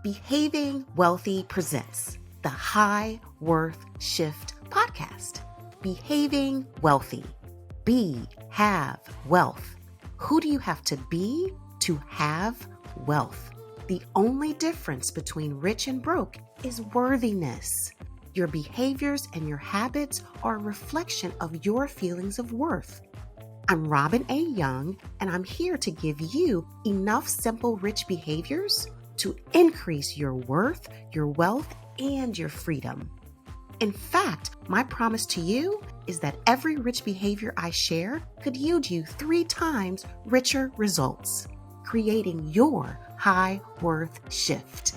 Behaving Wealthy presents the High Worth Shift podcast. Behaving wealthy. Be, have wealth. Who do you have to be to have wealth? The only difference between rich and broke is worthiness. Your behaviors and your habits are a reflection of your feelings of worth. I'm Robin A. Young, and I'm here to give you enough simple, rich behaviors to increase your worth, your wealth, and your freedom. In fact, my promise to you is that every rich behavior I share could yield you 3 times richer results, creating your high worth shift.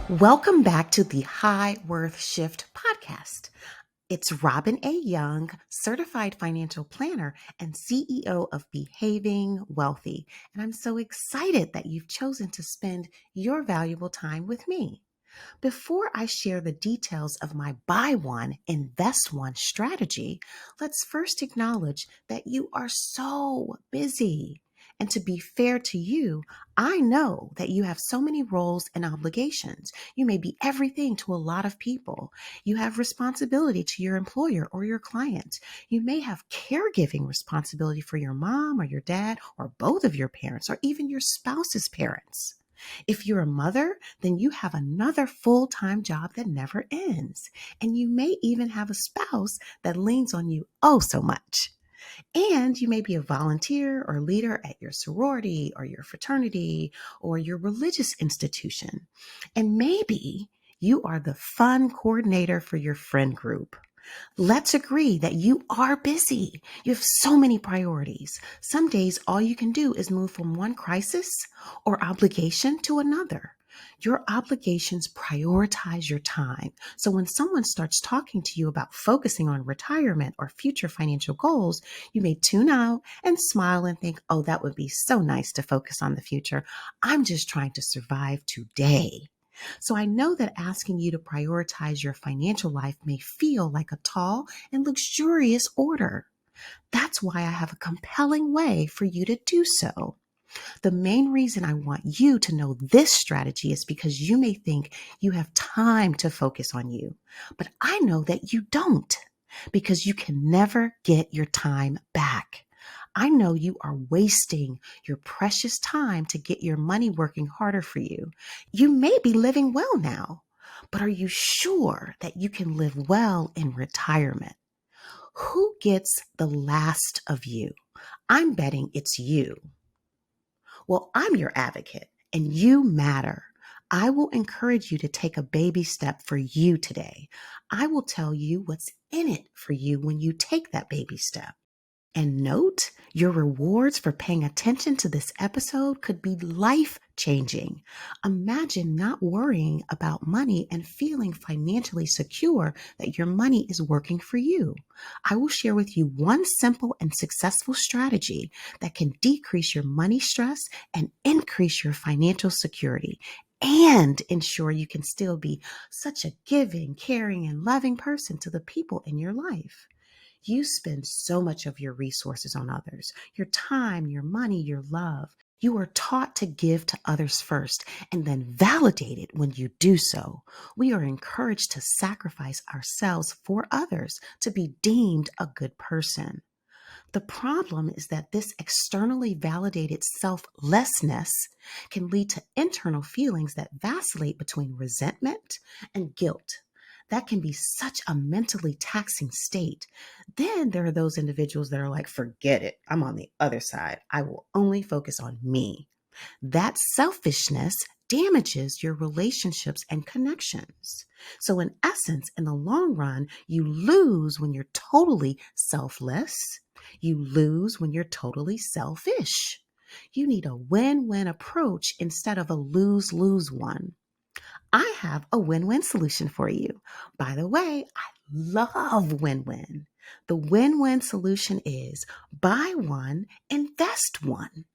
Welcome back to the High Worth Shift podcast. It's Robin A. Young, certified financial planner and CEO of Behaving Wealthy. And I'm so excited that you've chosen to spend your valuable time with me. Before I share the details of my buy one, invest one strategy, let's first acknowledge that you are so busy. And to be fair to you, I know that you have so many roles and obligations. You may be everything to a lot of people. You have responsibility to your employer or your client. You may have caregiving responsibility for your mom or your dad or both of your parents or even your spouse's parents. If you're a mother, then you have another full-time job that never ends. And you may even have a spouse that leans on you oh so much. And you may be a volunteer or leader at your sorority or your fraternity or your religious institution. And maybe you are the fun coordinator for your friend group. Let's agree that you are busy. You have so many priorities. Some days, all you can do is move from one crisis or obligation to another. Your obligations prioritize your time. So when someone starts talking to you about focusing on retirement or future financial goals, you may tune out and smile and think, oh, that would be so nice to focus on the future. I'm just trying to survive today. So I know that asking you to prioritize your financial life may feel like a tall and luxurious order. That's why I have a compelling way for you to do so. The main reason I want you to know this strategy is because you may think you have time to focus on you, but I know that you don't because you can never get your time back. I know you are wasting your precious time to get your money working harder for you. You may be living well now, but are you sure that you can live well in retirement? Who gets the last of you? I'm betting it's you. Well, I'm your advocate and you matter. I will encourage you to take a baby step for you today. I will tell you what's in it for you when you take that baby step. And note, your rewards for paying attention to this episode could be life-changing. Imagine not worrying about money and feeling financially secure that your money is working for you. I will share with you one simple and successful strategy that can decrease your money stress and increase your financial security and ensure you can still be such a giving, caring, and loving person to the people in your life. You spend so much of your resources on others, your time, your money, your love. You are taught to give to others first and then validate it when you do so. We are encouraged to sacrifice ourselves for others to be deemed a good person. The problem is that this externally validated selflessness can lead to internal feelings that vacillate between resentment and guilt. That can be such a mentally taxing state. Then there are those individuals that are like, forget it. I'm on the other side. I will only focus on me. That selfishness damages your relationships and connections. So in essence, in the long run, you lose when you're totally selfless. You lose when you're totally selfish. You need a win-win approach instead of a lose-lose one. I have a win-win solution for you. By the way, I love win-win. The win-win solution is buy one, invest one.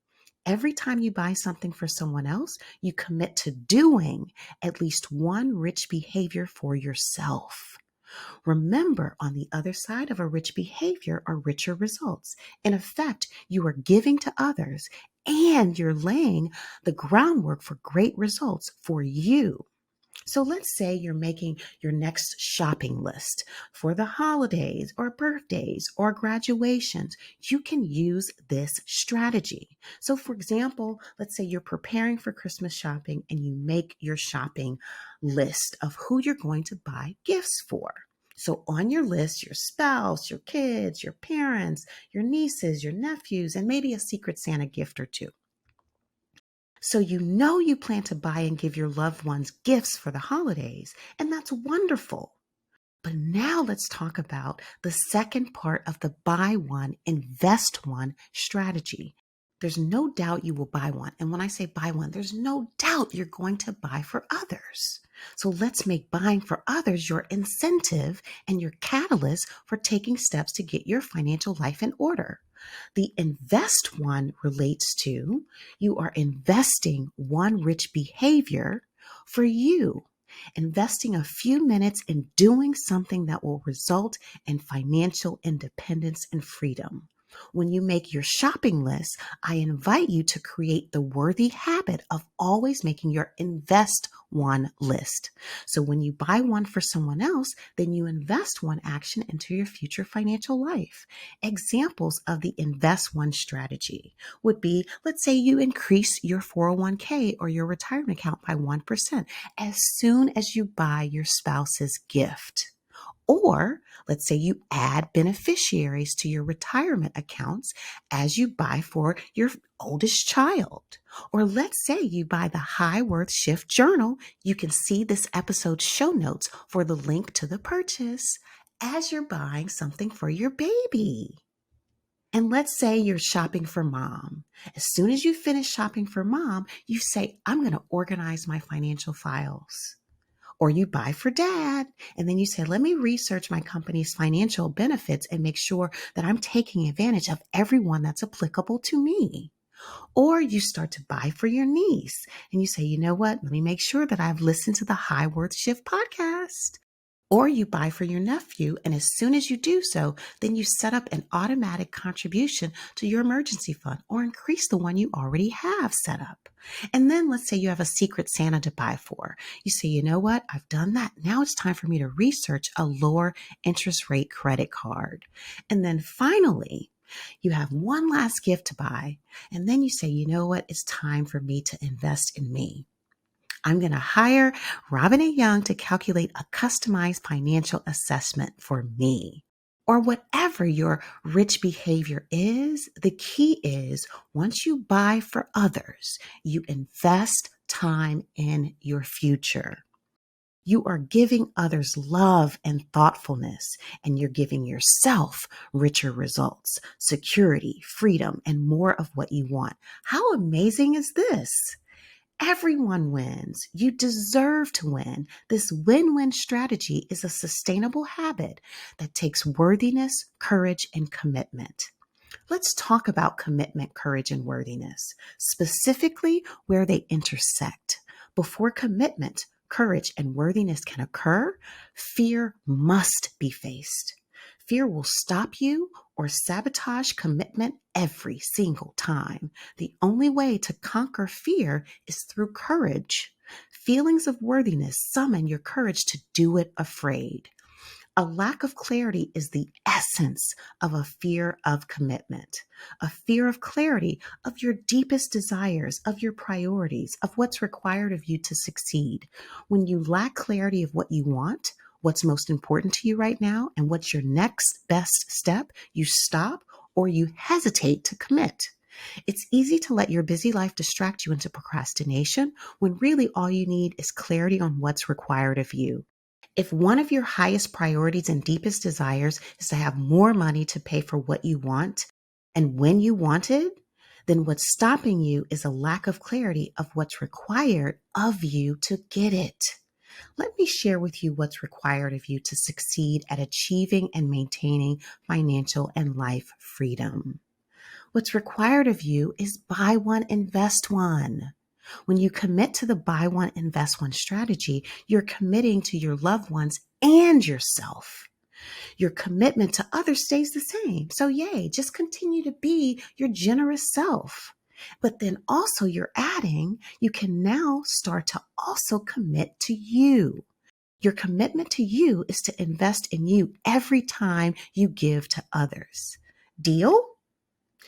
Every time you buy something for someone else, you commit to doing at least one rich behavior for yourself. Remember, on the other side of a rich behavior are richer results. In effect, you are giving to others and you're laying the groundwork for great results for you. So let's say you're making your next shopping list for the holidays or birthdays or graduations. You can use this strategy. So, for example, let's say you're preparing for Christmas shopping and you make your shopping list of who you're going to buy gifts for. So on your list, your spouse, your kids, your parents, your nieces, your nephews, and maybe a secret Santa gift or two. So you know you plan to buy and give your loved ones gifts for the holidays, and that's wonderful. But now let's talk about the second part of the buy one, invest one strategy. There's no doubt you will buy one. And when I say buy one, there's no doubt you're going to buy for others. So let's make buying for others your incentive and your catalyst for taking steps to get your financial life in order. The invest one relates to you are investing one rich behavior for you, investing a few minutes in doing something that will result in financial independence and freedom. When you make your shopping list, I invite you to create the worthy habit of always making your invest one list. So when you buy one for someone else, then you invest one action into your future financial life. Examples of the invest one strategy would be, let's say you increase your 401k or your retirement account by 1% as soon as you buy your spouse's gift. Or let's say you add beneficiaries to your retirement accounts as you buy for your oldest child. Or let's say you buy the High Worth Shift Journal. You can see this episode's show notes for the link to the purchase as you're buying something for your baby. And let's say you're shopping for mom. As soon as you finish shopping for mom, you say, I'm going to organize my financial files. Or you buy for dad, and then you say, let me research my company's financial benefits and make sure that I'm taking advantage of everyone that's applicable to me. Or you start to buy for your niece, and you say, you know what? Let me make sure that I've listened to the High Worth Shift podcast. Or you buy for your nephew, and as soon as you do so, then you set up an automatic contribution to your emergency fund or increase the one you already have set up. And then let's say you have a secret Santa to buy for. You say, you know what? I've done that. Now it's time for me to research a lower interest rate credit card. And then finally, you have one last gift to buy. And then you say, you know what? It's time for me to invest in me. I'm going to hire Robin A. Young to calculate a customized financial assessment for me. Or whatever your rich behavior is, the key is once you buy for others, you invest time in your future. You are giving others love and thoughtfulness, and you're giving yourself richer results, security, freedom, and more of what you want. How amazing is this? Everyone wins. You deserve to win. This win-win strategy is a sustainable habit that takes worthiness, courage, and commitment. Let's talk about commitment, courage, and worthiness, specifically where they intersect. Before commitment, courage, and worthiness can occur, fear must be faced. Fear will stop you or sabotage commitment every single time. The only way to conquer fear is through courage. Feelings of worthiness summon your courage to do it afraid. A lack of clarity is the essence of a fear of commitment, a fear of clarity of your deepest desires, of your priorities, of what's required of you to succeed. When you lack clarity of what you want, what's most important to you right now, and what's your next best step, you stop or you hesitate to commit. It's easy to let your busy life distract you into procrastination when really all you need is clarity on what's required of you. If one of your highest priorities and deepest desires is to have more money to pay for what you want and when you want it, then what's stopping you is a lack of clarity of what's required of you to get it. Let me share with you what's required of you to succeed at achieving and maintaining financial and life freedom. What's required of you is buy one, invest one. When you commit to the buy one, invest one strategy, you're committing to your loved ones and yourself. Your commitment to others stays the same. So yay, just continue to be your generous self. But then also you're adding, you can now start to also commit to you. Your commitment to you is to invest in you every time you give to others. Deal?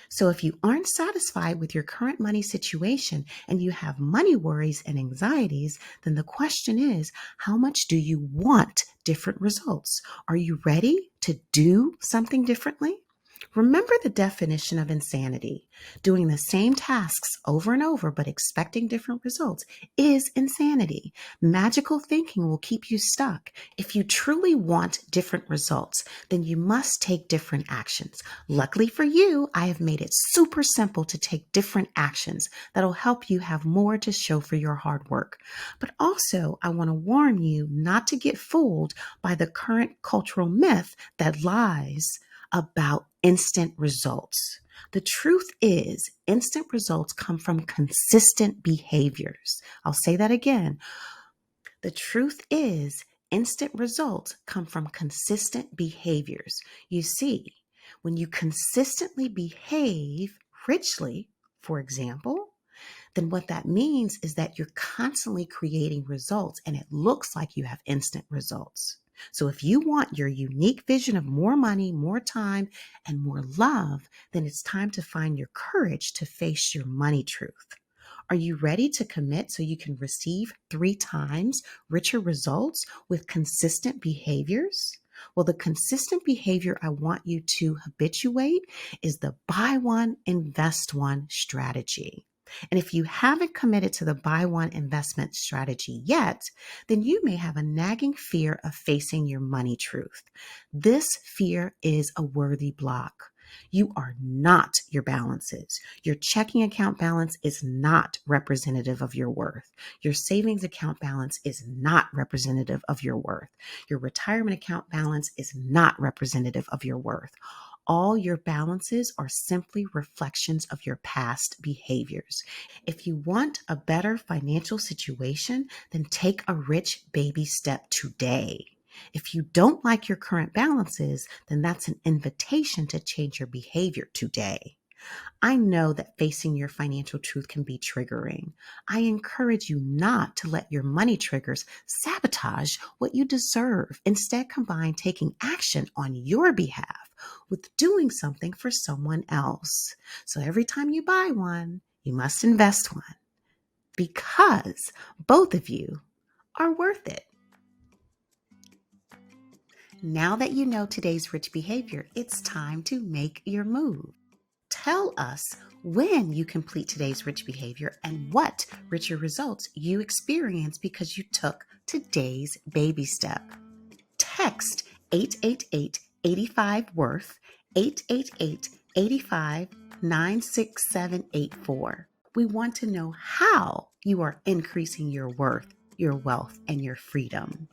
So if you aren't satisfied with your current money situation and you have money worries and anxieties, then the question is, how much do you want different results? Are you ready to do something differently? Remember the definition of insanity. Doing the same tasks over and over but expecting different results is insanity. Magical thinking will keep you stuck. If you truly want different results, then you must take different actions. Luckily for you, I have made it super simple to take different actions that'll help you have more to show for your hard work. But also, I want to warn you not to get fooled by the current cultural myth that lies about instant results. The truth is, instant results come from consistent behaviors. I'll say that again. The truth is, instant results come from consistent behaviors. You see, when you consistently behave richly, for example, then what that means is that you're constantly creating results and it looks like you have instant results. So if you want your unique vision of more money, more time, and more love, then it's time to find your courage to face your money truth. Are you ready to commit so you can receive 3 times richer results with consistent behaviors? Well, the consistent behavior I want you to habituate is the buy one, invest one strategy. And if you haven't committed to the buy one investment strategy yet, then you may have a nagging fear of facing your money truth. This fear is a worthy block. You are not your balances. Your checking account balance is not representative of your worth. Your savings account balance is not representative of your worth. Your retirement account balance is not representative of your worth. All your balances are simply reflections of your past behaviors. If you want a better financial situation, then take a rich baby step today. If you don't like your current balances, then that's an invitation to change your behavior today. I know that facing your financial truth can be triggering. I encourage you not to let your money triggers sabotage what you deserve. Instead, combine taking action on your behalf with doing something for someone else. So every time you buy one, you must invest one because both of you are worth it. Now that you know today's rich behavior, it's time to make your move. Tell us when you complete today's rich behavior and what richer results you experience because you took today's baby step. Text 888-85-WORTH, 888-85-96784. We want to know how you are increasing your worth, your wealth, and your freedom.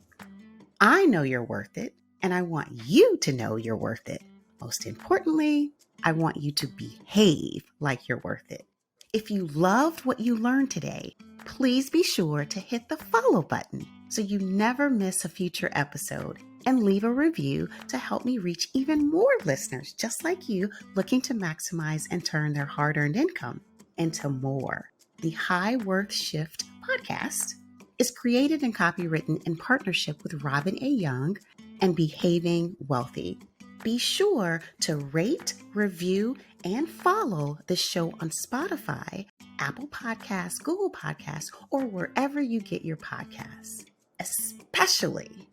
I know you're worth it, and I want you to know you're worth it. Most importantly, I want you to behave like you're worth it. If you loved what you learned today, please be sure to hit the follow button so you never miss a future episode and leave a review to help me reach even more listeners just like you looking to maximize and turn their hard-earned income into more. The High Worth Shift podcast is created and copywritten in partnership with Robin A. Young and Behaving Wealthy. Be sure to rate, review, and follow the show on Spotify, Apple Podcasts, Google Podcasts, or wherever you get your podcasts. Especially,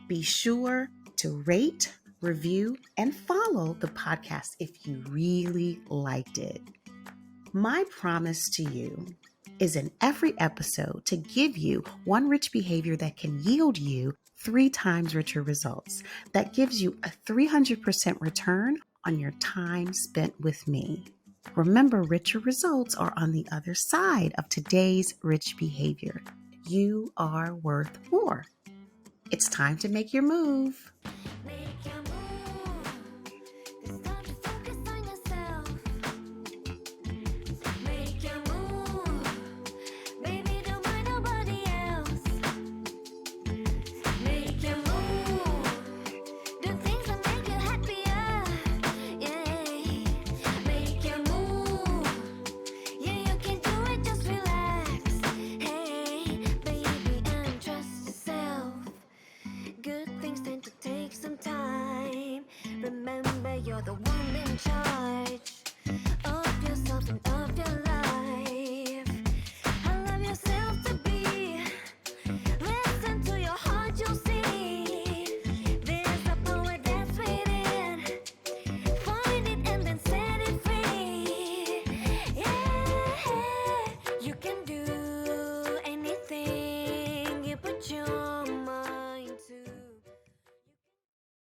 be sure to rate, review, and follow the podcast if you really liked it. My promise to you is in every episode to give you one rich behavior that can yield you 3 times richer results. That gives you a 300% return on your time spent with me. Remember, richer results are on the other side of today's rich behavior. You are worth more. It's time to make your move.